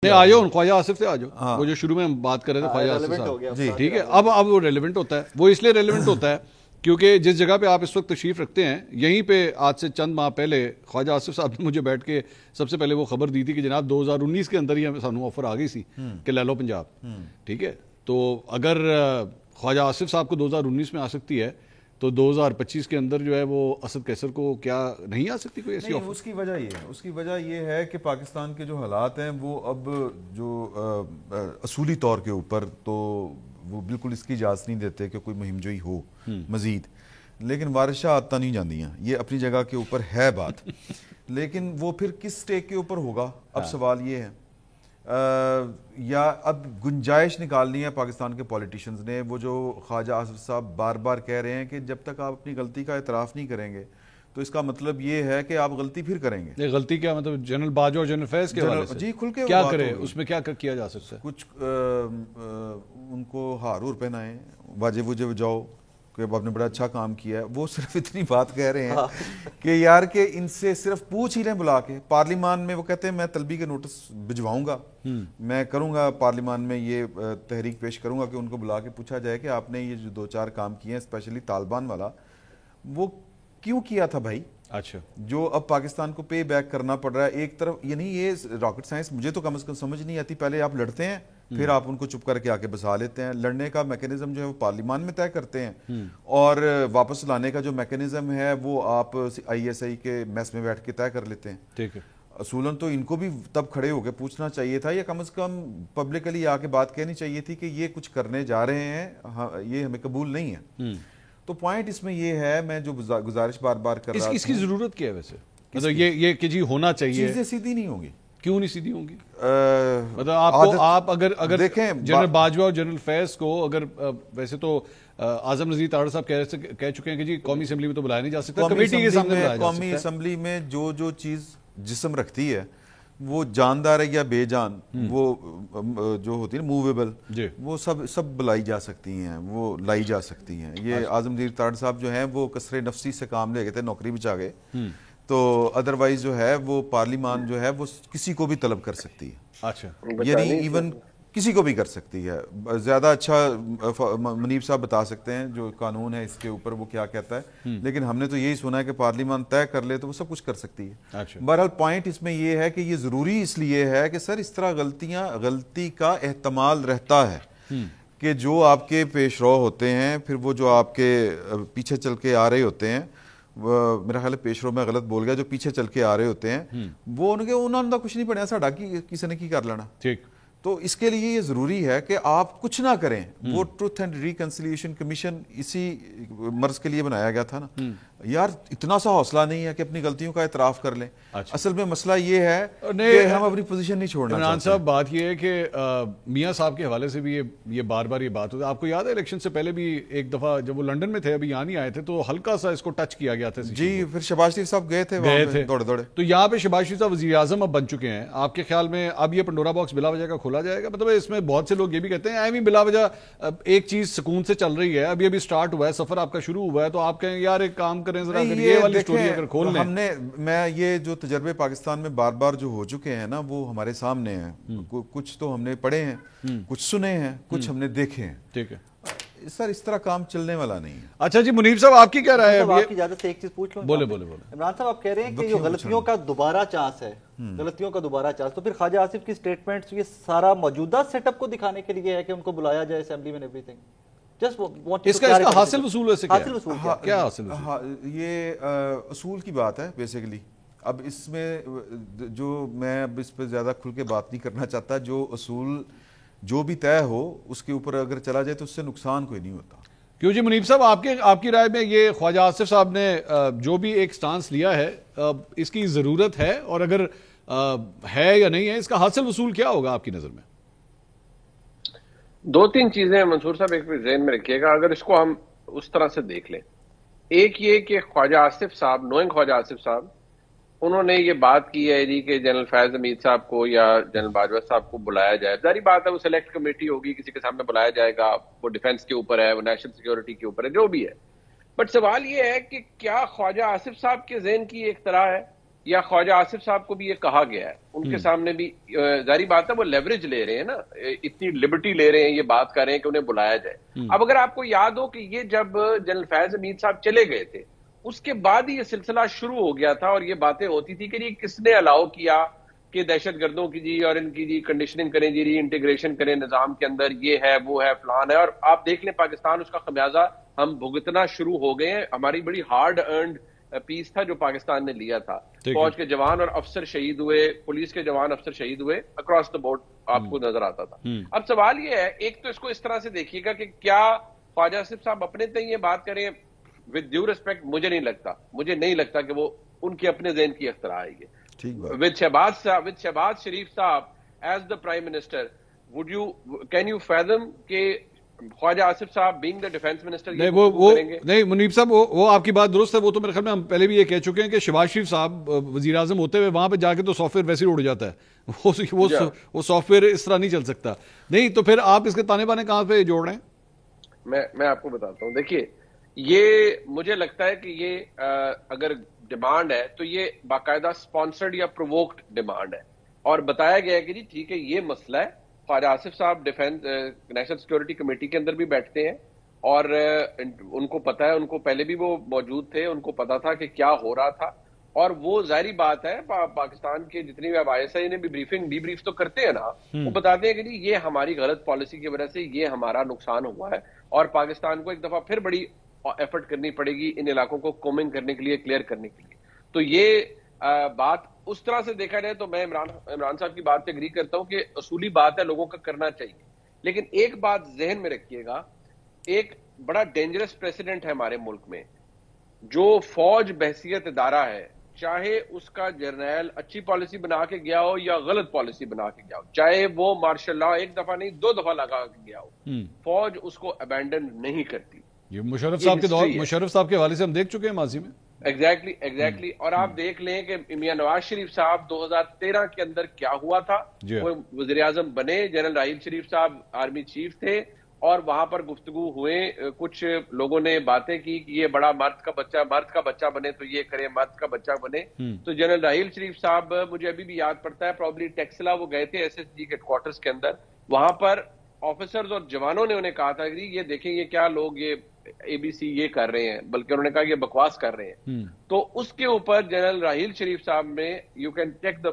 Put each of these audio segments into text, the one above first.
نہیں آ جاؤ خواجہ آصف سے آ جاؤ. وہ جو شروع میں ہم بات کر رہے تھے خواجہ آصف صاحب, جی ٹھیک ہے. اب وہ ریلیونٹ ہوتا ہے. وہ اس لیے ریلیونٹ ہوتا ہے کیونکہ جس جگہ پہ آپ اس وقت تشریف رکھتے ہیں, یہیں پہ آج سے چند ماہ پہلے خواجہ آصف صاحب نے مجھے بیٹھ کے سب سے پہلے وہ خبر دی تھی کہ جناب 2019 کے اندر ہی سانو آفر آ گئی سی کہ لے لو پنجاب. ٹھیک ہے, تو اگر خواجہ آصف صاحب کو 2019 میں آ سکتی ہے تو 2025 کے اندر جو ہے وہ اسد قیصر کو کیا نہیں آ سکتی کوئی ایسی آفر؟ اس کی وجہ یہ ہے کہ پاکستان کے جو حالات ہیں وہ اب جو اصولی طور کے اوپر تو وہ بالکل اس کی اجازت نہیں دیتے کہ کوئی مہم جوئی ہو مزید, لیکن وارث شاہ آتا نہیں جاندیاں, یہ اپنی جگہ کے اوپر ہے بات, لیکن وہ پھر کس سٹیک کے اوپر ہوگا. اب سوال یہ ہے یا اب گنجائش نکالنی ہے پاکستان کے پولیٹیشنز نے. وہ جو خواجہ آصف صاحب بار بار کہہ رہے ہیں کہ جب تک آپ اپنی غلطی کا اعتراف نہیں کریں گے تو اس کا مطلب یہ ہے کہ آپ غلطی پھر کریں گے. غلطی کیا مطلب؟ جنرل باجوہ اور جنرل فیض کے حوالے سے جی کھل کے کیا کرے, اس میں کیا کیا جا سکتا ہے؟ کچھ ان کو ہارور پہنائیں, واجب وجہ بجاؤ کہ آپ نے بڑا اچھا کام کیا ہے. وہ صرف اتنی بات کہہ رہے ہیں کہ یار کہ ان سے صرف پوچھ ہی لیں بلا کے. پارلیمان میں وہ کہتے ہیں میں طلبی کے نوٹس بھجواؤں گا, میں کروں گا پارلیمان میں یہ تحریک پیش کروں گا کہ ان کو بلا کے پوچھا جائے کہ آپ نے یہ جو 2-4 کام کیے ہیں اسپیشلی طالبان والا وہ کیوں کیا تھا بھائی. اچھا, جو اب پاکستان کو پے بیک کرنا پڑ رہا ہے ایک طرف, یعنی یہ راکٹ سائنس مجھے تو کم از کم سمجھ نہیں آتی. پہلے آپ لڑتے ہیں پھر آپ ان کو چپ کر کے آ کے بسا لیتے ہیں. لڑنے کا میکینزم جو ہے وہ پارلیمان میں طے کرتے ہیں اور واپس لانے کا جو میکینزم ہے وہ آپ ISI کے میس میں بیٹھ کے طے کر لیتے ہیں. ٹھیک ہے, اصولاً تو ان کو بھی تب کھڑے ہو کے پوچھنا چاہیے تھا یا کم از کم پبلکلی آ کے بات کہنی چاہیے تھی کہ یہ کچھ کرنے جا رہے ہیں, یہ ہمیں قبول نہیں ہے. تو پوائنٹ اس میں یہ ہے, میں جو گزارش بار بار کر رہا تھا, اس کی ضرورت کیا ہے ویسے؟ مطلب یہ کہ جی ہونا چاہیے. چیزیں سیدھی نہیں ہوں گی. کیوں نہیں سیدھی ہوں گی؟ مطلب آپ اگر دیکھیں جنرل باجوہ اور جنرل فیض کو اگر ویسے تو اعظم نذیر تاڑ صاحب کہہ چکے ہیں کہ جی قومی اسمبلی میں تو بلایا نہیں جا سکتا, کمیٹی کے سامنے بلایا جا سکتا ہے. قومی اسمبلی میں جو چیز جسم رکھتی ہے وہ جاندار ہے یا بے جان, وہ جو ہوتی ہے موویبل, وہ سب بلائی جا سکتی ہیں, وہ لائی جا سکتی ہیں. یہ اعظم نذیر تاڑ صاحب جو ہیں وہ کسرِ نفسی سے کام لے گئے تھے, نوکری بچا گئے, تو ادروائز جو ہے وہ پارلیمان جو ہے وہ کسی کو بھی طلب کر سکتی ہے. اچھا, یعنی ایون کسی کو بھی کر سکتی ہے. زیادہ اچھا منیب صاحب بتا سکتے ہیں جو قانون ہے اس کے اوپر وہ کیا کہتا ہے, لیکن ہم نے تو یہی سنا ہے کہ پارلیمان طے کر لے تو وہ سب کچھ کر سکتی ہے. بہرحال پوائنٹ اس میں یہ ہے کہ یہ ضروری اس لیے ہے کہ سر اس طرح غلطی کا احتمال رہتا ہے کہ جو آپ کے پیش رو ہوتے ہیں, پھر وہ جو آپ کے پیچھے چل کے آ رہے ہوتے ہیں, میرا خیال ہے پیش رو میں غلط بول گیا, جو پیچھے چل کے آ رہے ہوتے ہیں وہ انہوں نے کچھ نہیں پڑھا, ساڈا کسی نے کی کر لینا. ٹھیک, تو اس کے لیے یہ ضروری ہے کہ آپ کچھ نہ کریں. وہ ٹروتھ اینڈ ریکنسیلیشن کمیشن اسی مرض کے لیے بنایا گیا تھا نا یار. اتنا سا حوصلہ نہیں ہے کہ اپنی غلطیوں کا اعتراف کر لیں. اصل میں مسئلہ یہ ہے کہ ہم اپنی پوزیشن نہیں چھوڑنا چاہتے. عمران صاحب بات یہ ہے کہ میاں صاحب کے حوالے سے بھی یہ بار بار یہ بات ہوتی ہے. آپ کو یاد ہے الیکشن سے پہلے بھی ایک دفعہ جب وہ لنڈن میں تھے, ابھی یہاں نہیں آئے تھے, تو ہلکا سا اس کو ٹچ کیا گیا تھا. جی, پھر شہباز شریف صاحب گئے تھے دوڑے. تو یہاں پہ شہباز شریف صاحب وزیر اعظم اب بن چکے ہیں. آپ کے خیال میں اب یہ پنڈورا باکس بلا وجہ کا کھولا جائے گا؟ مطلب اس میں بہت سے لوگ یہ بھی کہتے ہیں ایویں بلا وجہ ایک چیز سکون سے چل رہی ہے, ابھی سٹارٹ ہوا ہے, سفر آپ کا شروع ہوا ہے, تو آپ کہیں یار ایک کام کریں ذرا, یہ والی سٹوری اگر کھول لیں. میں یہ جو تجربے پاکستان میں بار بار جو ہو چکے ہیں نا وہ ہمارے سامنے ہیں. کچھ تو ہم نے پڑھے ہیں, کچھ سنے ہیں, کچھ ہم نے دیکھے ہیں. ٹھیک ہے سر, اس طرح کام چلنے والا نہیں ہے. اچھا جی, منیب صاحب آپ کی کیا رائے ہے؟ آپ کی اجازت سے ایک چیز پوچھ لوں. بولے. عمران صاحب آپ کہہ رہے ہیں کہ جو غلطیوں کا دوبارہ چانس ہے, تو پھر خواجہ آصف کی سٹیٹمنٹس یہ سارا موجودہ سیٹ اپ کو دکھانے کے لیے ہے کہ ان کو بلایا جائے اسمبلی میں ایوری تھنگ. اس کا حاصل وصول ویسے کیا حاصل وصول؟ یہ اصول کی بات ہے بیسیکلی. اب اس میں جو میں اب اس پہ زیادہ کھل کے بات نہیں کرنا چاہتا. جو اصول جو بھی طے ہو اس کے اوپر اگر چلا جائے تو اس سے نقصان کوئی نہیں ہوتا. کیوں جی منیب صاحب, آپ کی رائے میں یہ خواجہ آصف صاحب نے جو بھی ایک سٹانس لیا ہے, اس کی ضرورت ہے, اور اگر ہے یا نہیں ہے, اس کا حاصل وصول کیا ہوگا آپ کی نظر میں؟ 2-3 چیزیں منصور صاحب ایک ذہن میں رکھیے گا اگر اس کو ہم اس طرح سے دیکھ لیں. ایک یہ کہ خواجہ آصف صاحب, نوئنگ خواجہ آصف صاحب, انہوں نے یہ بات کی ہے جی کہ جنرل فیض حمید صاحب کو یا جنرل باجوہ صاحب کو بلایا جائے. ظاہری بات ہے وہ سلیکٹ کمیٹی ہوگی, کسی کے سامنے بلایا جائے گا, وہ ڈیفنس کے اوپر ہے, وہ نیشنل سیکیورٹی کے اوپر ہے, جو بھی ہے. بٹ سوال یہ ہے کہ کیا خواجہ آصف صاحب کے ذہن کی ایک طرح ہے یا خواجہ آصف صاحب کو بھی یہ کہا گیا ہے, ان کے سامنے بھی ظاہری بات ہے وہ لیوریج لے رہے ہیں نا, اتنی لبرٹی لے رہے ہیں, یہ بات کر رہے ہیں کہ انہیں بلایا جائے. اب اگر آپ کو یاد ہو کہ یہ جب جنرل فیض حمید صاحب چلے گئے تھے اس کے بعد ہی یہ سلسلہ شروع ہو گیا تھا, اور یہ باتیں ہوتی تھی کہ یہ کس نے الاؤ کیا کہ دہشت گردوں کی جی اور ان کی جی کنڈیشننگ کریں, جی ری انٹیگریشن کریں نظام کے اندر, یہ ہے وہ ہے فلان ہے. اور آپ دیکھ لیں پاکستان اس کا خمیازہ ہم بھگتنا شروع ہو گئے ہیں. ہماری بڑی ہارڈ ارنڈ پیس تھا جو پاکستان نے لیا تھا. فوج کے جوان اور افسر شہید ہوئے, پولیس کے جوان افسر شہید ہوئے, اکراس دا بورڈ آپ کو نظر آتا تھا. اب سوال یہ ہے, ایک تو اس کو اس طرح سے دیکھیے گا کہ کیا خواجہ آصف صاحب اپنے تئیں یہ بات کریں ود ڈیو ریسپیکٹ, مجھے نہیں لگتا کہ وہ ان کے اپنے ذہن کی اختراع آئی ہے. with شہباز شریف صاحب as the prime minister, can you fathom کہ خواجہ آصف صاحب being the defense minister نہیں منیب صاحب وہ آپ کی بات درست ہے, وہ تو میرے خیال میں ہم پہلے بھی یہ کہہ چکے ہیں کہ شہباز شریف صاحب وزیر اعظم ہوتے ہوئے وہاں پہ جا کے تو سافٹ ویئر ویسے ہی اڑ جاتا ہے, وہ سافٹ ویئر اس طرح نہیں چل سکتا. نہیں تو پھر آپ اس کے تانے بانے کہاں پہ جوڑ رہے ہیں؟ میں آپ کو بتاتا ہوں. دیکھیے یہ مجھے لگتا ہے کہ یہ اگر ڈیمانڈ ہے تو یہ باقاعدہ سپانسرڈ یا پرووکڈ ڈیمانڈ ہے, اور بتایا گیا ہے کہ جی ٹھیک ہے یہ مسئلہ ہے. خواجہ آصف صاحب ڈیفینس نیشنل سیکورٹی کمیٹی کے اندر بھی بیٹھتے ہیں, اور ان کو پتا ہے, ان کو پہلے بھی وہ موجود تھے, ان کو پتا تھا کہ کیا ہو رہا تھا. اور وہ ظاہری بات ہے پاکستان کے جتنی بھی اب ISI نے بھی ڈی بریف تو کرتے ہیں نا, وہ بتاتے ہیں کہ جی یہ ہماری غلط پالیسی کی وجہ سے یہ ہمارا نقصان ہوا ہے, اور پاکستان کو ایک دفعہ پھر بڑی ایفرٹ کرنی پڑے گی ان علاقوں کو کومنگ کرنے کے لیے, کلیئر کرنے کے لیے. تو یہ بات اس طرح سے دیکھا جائے تو میں عمران صاحب کی بات پہ اگری کرتا ہوں کہ اصولی بات ہے, لوگوں کا کرنا چاہیے. لیکن ایک بات ذہن میں رکھیے گا, ایک بڑا ڈینجرس پریسیڈنٹ ہے ہمارے ملک میں, جو فوج بحیثیت ادارہ ہے, چاہے اس کا جرنیل اچھی پالیسی بنا کے گیا ہو یا غلط پالیسی بنا کے گیا ہو, چاہے وہ مارشل لا ایک دفعہ نہیں 2 دفعہ لگا کے گیا ہو, فوج اس کو ابینڈن نہیں کرتی. یہ مشرف صاحب کے دور, مشرف صاحب کے حوالے سے ہم دیکھ چکے ہیں ماضی میں. ایگزیکٹلی. اور آپ دیکھ لیں کہ میاں نواز شریف صاحب 2013 کے اندر کیا ہوا تھا, وہ وزیر اعظم بنے, جنرل راحیل شریف صاحب آرمی چیف تھے, اور وہاں پر گفتگو ہوئے, کچھ لوگوں نے باتیں کی کہ یہ بڑا مرد کا بچہ بنے تو یہ کرے, مرد کا بچہ بنے. تو جنرل راحیل شریف صاحب, مجھے ابھی بھی یاد پڑتا ہے, پرابلی ٹیکسلا وہ گئے تھے SSG کے کوارٹرز کے اندر, وہاں پر آفیسرز اور جوانوں نے انہیں کہا تھا کہ یہ دیکھیں یہ کیا لوگ یہ ABC یہ کر رہے ہیں, بلکہ انہوں نے کہا یہ بکواس کر رہے ہیں. تو اس کے اوپر جنرل راحیل شریف صاحب نے, you can take the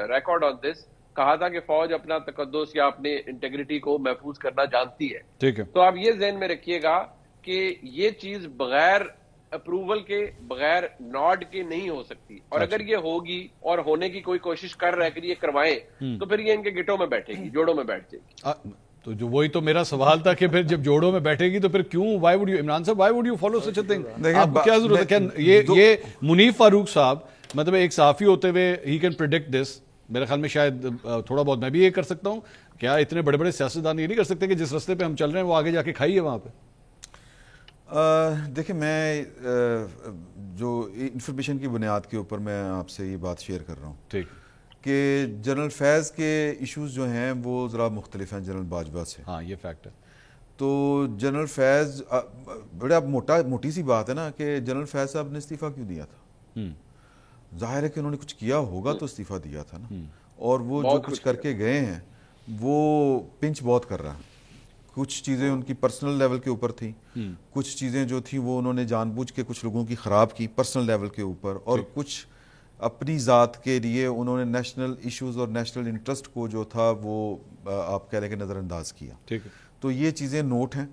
record on this, کہا تھا کہ فوج اپنا تقدس یا اپنے انٹیگریٹی کو محفوظ کرنا جانتی ہے. ٹھیک ہے. تو آپ یہ ذہن میں رکھیے گا کہ یہ چیز بغیر اپروول کے, بغیر نوڈ کے نہیں ہو سکتی, اور اگر یہ ہوگی اور ہونے کی کوئی کوشش کر رہا ہے کہ یہ کروائیں, تو پھر یہ ان کے گٹوں میں بیٹھے گی, جوڑوں میں بیٹھ جائے گی. تو جو وہی تو میرا سوال تھا کہ پھر جب جوڑوں میں بیٹھے گی تو پھر کیوں, وائی وڈ یو, عمران صاحب Y would you follow such a thing? آپ کو کیا ضرورت ہے؟ یہ منیب فاروق صاحب مطلب ایک صحافی ہوتے ہوئے ہی کین پریڈکٹ دس. میرے خیال میں شاید تھوڑا بہت میں بھی یہ کر سکتا ہوں. کیا اتنے بڑے بڑے سیاستدان یہ نہیں کر سکتے کہ جس راستے پہ ہم چل رہے ہیں وہ آگے جا کے کھائیے وہاں پہ؟ دیکھیں میں جو انفارمیشن کی بنیاد کے اوپر میں آپ سے یہ بات شیئر کر رہا ہوں. ٹھیک. کہ جنرل فیض کے ایشوز جو ہیں وہ ذرا مختلف ہیں جنرل باجوہ سے. ہاں یہ فیکٹ ہے. تو جنرل فیض بڑے اب موٹی سی بات ہے نا کہ جنرل فیض صاحب نے استعفیٰ کیوں دیا تھا؟ ظاہر ہے کہ انہوں نے کچھ کیا ہوگا تو استعفیٰ دیا تھا نا, اور وہ جو کچھ کر کے گئے ہیں وہ پنچ بہت کر رہا ہے. کچھ چیزیں ان کی پرسنل لیول کے اوپر تھیں, کچھ چیزیں جو تھیں وہ انہوں نے جان بوجھ کے کچھ لوگوں کی خراب کی پرسنل لیول کے اوپر, اور کچھ اپنی ذات کے لیے انہوں نے نیشنل ایشوز اور نیشنل انٹرسٹ کو جو تھا وہ آپ کہہ لیں کہ نظر انداز کیا. ٹھیک ہے. تو یہ چیزیں نوٹ ہیں,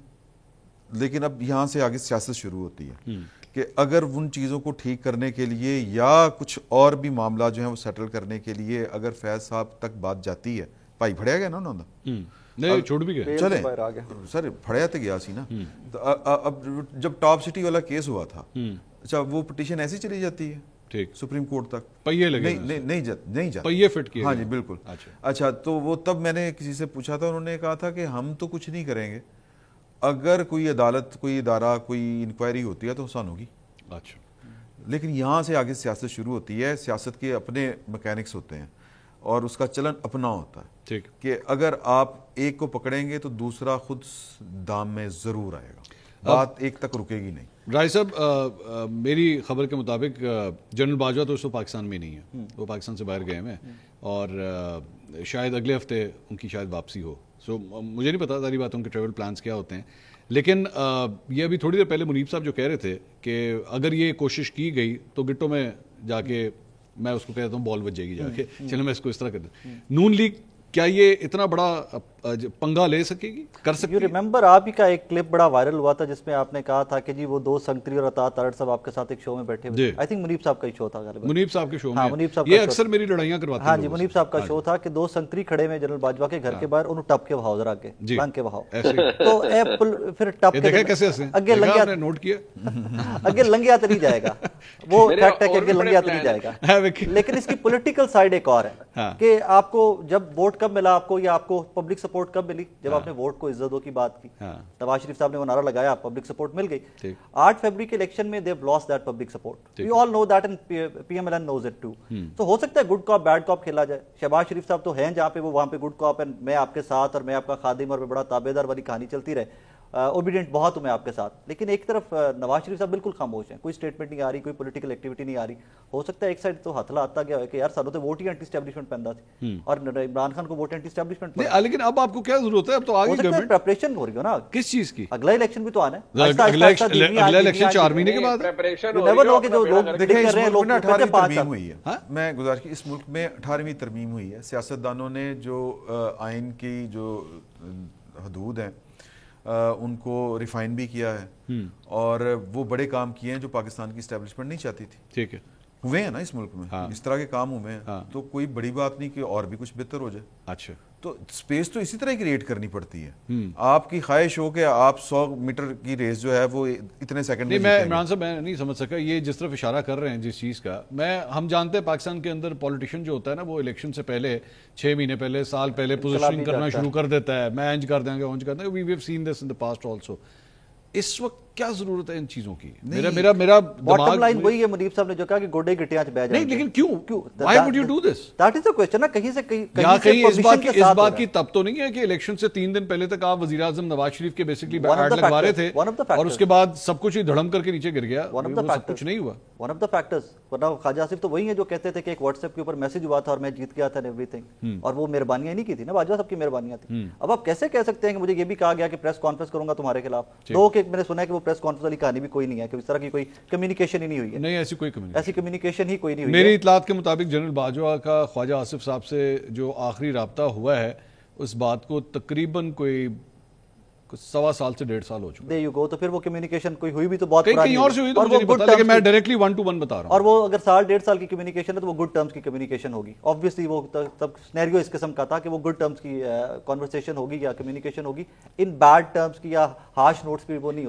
لیکن اب یہاں سے آگے سیاست شروع ہوتی ہے کہ اگر ان چیزوں کو ٹھیک کرنے کے لیے یا کچھ اور بھی معاملات جو ہیں وہ سیٹل کرنے کے لیے اگر فیض صاحب تک بات جاتی ہے, بھائی پھڑیا گیا نا انہوں نے, نہیں چھوڑ بھی گئے, چلیں سر پھڑیا تو گیا سی نا. اب جب ٹاپ سٹی والا کیس ہوا تھا, اچھا وہ پٹیشن ایسی چلی جاتی ہے سپریم کورٹ تک, پہیے لگے نہیں جاتا, پہیے فٹ کیا. ہاں جی بالکل. اچھا تو وہ تب میں نے کسی سے پوچھا تھا, انہوں نے کہا تھا کہ ہم تو کچھ نہیں کریں گے, اگر کوئی عدالت, کوئی ادارہ, کوئی انکوائری ہوتی ہے تو آسان ہوگی. اچھا. لیکن یہاں سے آگے سیاست شروع ہوتی ہے. سیاست کے اپنے میکینکس ہوتے ہیں اور اس کا چلن اپنا ہوتا ہے. ٹھیک. کہ اگر آپ ایک کو پکڑیں گے تو دوسرا خود دام میں ضرور آئے گا. بات ایک تک رکے گی نہیں۔ رائی صاحب میری خبر کے مطابق جنرل باجوہ تو اس وقت پاکستان میں نہیں ہے، وہ پاکستان سے باہر گئے ہیں اور شاید اگلے ہفتے ان کی شاید واپسی ہو، سو مجھے نہیں پتا ساری بات ان کے ٹریول پلانس کیا ہوتے ہیں، لیکن یہ ابھی تھوڑی دیر پہلے منیب صاحب جو کہہ رہے تھے کہ اگر یہ کوشش کی گئی تو گٹوں میں جا کے میں اس کو کہتا ہوں بال بج جائے گی جا کے، چلو میں اس کو اس طرح کر دوں۔ نون لیگ کیا یہ اتنا بڑا پنگا لے سکے گی، کر سکتی ہے؟ یو ریممبر آپ ہی کا ایک کلپ بڑا وائرل ہوا تھا جس میں آپ نے کہا تھا کہ جی وہ دو سنگتری اور اطاعت تارڑ صاحب آپ کے ساتھ ایک شو میں بیٹھے ہوئے، آئی تھنک منیب صاحب کا ہی شو تھا غالباً، منیب صاحب کے شو ہاں، میں منیب صاحب یہ اکثر میری لڑائیاں کرواتے ہیں۔ ہاں جی، منیب صاحب کا شو تھا کہ دو سنگتری کھڑے میں جنرل باجوہ کے گھر کے باہر، انہوں ٹپ کے بہاؤ ذرا آگے لنگ کے بہاؤ، تو پھر ٹپ کے کیسے اگے لنگیا نوٹ کیا اگے لنگیا تو نہیں جائے گا، وہ فیکٹ ہے کہ اگے لنگیا تو نہیں جائے گا، لیکن اس کی پولیٹیکل سائڈ ایک اور ہے کہ آپ کو جب ووٹ کب ملا آپ کو، یا آپ کو پبلک سپورٹ کب ملی؟ جب آپ نے ووٹ کو عزت دو کی بات کی، نواز شریف صاحب نے وہ نعرہ لگایا، پبلک سپورٹ مل گئی۔ 8 فروری کے الیکشن میں they've lost that public support. We all know that and PMLN knows it too. تو ہو سکتا ہے گڈ کاپ بیڈ کاپ کھیلا جائے، شہباز شریف صاحب تو ہیں جہاں پہ وہ وہاں پہ گڈ کاپ ہے، میں آپ کے ساتھ اور میں آپ کا خادم اور میں بڑا تابعدار والی کہانی چلتی رہے، اوبیڈینٹ بہت ہوں میں آپ کے ساتھ، لیکن ایک طرف نواز شریف صاحب بالکل خاموش ہیں، کوئی اسٹیٹمنٹ نہیں آ رہی، کوئی پولیٹیکل ایکٹیویٹی نہیں آ رہی۔ ہو سکتا ہے ایک سائڈ تو ہتھلا آتا گیا ہے کہ یار سانوں تو ووٹ ہی اینٹی اسٹیبلشمنٹ پہنتا تھی اور عمران خان کو ووٹ اینٹی اسٹیبلشمنٹ، لیکن اب آپ کو کیا ضرورت ہے؟ اب تو آگے گورنمنٹ پریپریشن ہو رہی ہو نا کس چیز کی، اگلا الیکشن بھی تو آنا ہے، اگلا الیکشن 4 مہینے کے بعد ہوئی ہے۔ میں گزارش کی، اس ملک میں 18ویں ترمیم ہوئی ہے، سیاستدانوں نے جو آئین کی جو حدود ہیں ان کو ریفائن بھی کیا ہے اور وہ بڑے کام کیے ہیں جو پاکستان کی اسٹیبلشمنٹ نہیں چاہتی تھی، ٹھیک ہے، ہوئے ہیں نا اس ملک میں، اس طرح کے کام ہوئے ہیں، تو کوئی بڑی بات نہیں کہ اور بھی کچھ بہتر ہو جائے۔ اچھا، تو سپیس تو اسی طرح کریٹ کرنی پڑتی ہے۔ آپ کی خواہش ہو کہ آپ 100 میٹر کی ریس جو ہے وہ اتنے سیکنڈ میں، میں عمران صاحب میں نہیں سمجھ سکا یہ جس طرف اشارہ کر رہے ہیں جس چیز کا، ہم جانتے ہیں پاکستان کے اندر پولیٹیشین جو ہوتا ہے نا وہ الیکشن سے پہلے 6 مہینے پہلے، سال پہلے پوزیشننگ کرنا شروع کر دیتا ہے، میں انج کر دیں گے اونج کر دیں گے، we have seen this in the past also. اس وقت کیا ضرورت ہے ان چیزوں کی؟ میرا باٹم لائن وہی ہے منیب صاحب نے جو کہا کہ گوڈے گٹیاں چ بہ جائیں، نہیں لیکن کیوں؟ why would you do this؟ that is the question نا، کہیں سے کہیں اس بات کی تب تو نہیں ہے کہ الیکشن سے 3 دن پہلے تک آپ وزیر اعظم نواز شریف کے بیسکلی ایڈ لگوا رہے تھے اور اس کے بعد سب کچھ ہی دھڑم کر کے نیچے گر گیا، سب کچھ نہیں ہوا۔ ون آف دا فیکٹرز، ورنہ خواجہ آصف تو وہی ہیں جو کہتے تھے کہ ایک واٹس ایپ کے اوپر میسج ہوا تھا اور میں جیت گیا تھا ایوری تھنگ، اور وہ مہربانیاں نہیں کی تھی نا، باجوہ صاحب کی مہربانیاں تھیں۔ اب آپ کیسے کہہ سکتے ہیں کہ مجھے یہ بھی کہا گیا کہ پریس کانفرنس کروں گا تمہارے خلاف، دو کہ میں نے سنا ہے کہ وہ پریس کانفرنس والی کہانی بھی کوئی نہیں ہے، کہ اس طرح کی کوئی کمیونیکیشن ہی نہیں ہوئی ہے۔ نہیں، ایسی کمیونیکیشن ہی کوئی نہیں ہوئی۔ میری اطلاعات کے مطابق جنرل باجوہ کا خواجہ آصف صاحب سے جو آخری رابطہ ہوا ہے اس بات کو تقریباً کوئی 1.25 سال سے 1.5 سال ہو چکا ہے۔ تو پھر وہ کمیونیکیشن کوئی ہوئی بھی تو بہت کہیں اور سے ہوئی تو مجھے نہیں پتا، لیکن میں ڈائریکٹلی 1 to 1 بتا رہا ہوں۔ اور وہ اگر 1.5 سال کی کمیونیکیشن ہے تو وہ گڈ ٹرمز کی کمیونیکیشن ہوگی، آبویسلی وہ تب سینیریو اس قسم کا تھا کہ وہ گڈ ٹرمز کی کانورسیشن ہوگی یا کمیونیکیشن ہوگی، ان بیڈ ٹرمز کی یا ہارش نوٹس کی وہ نہیں ہوگی۔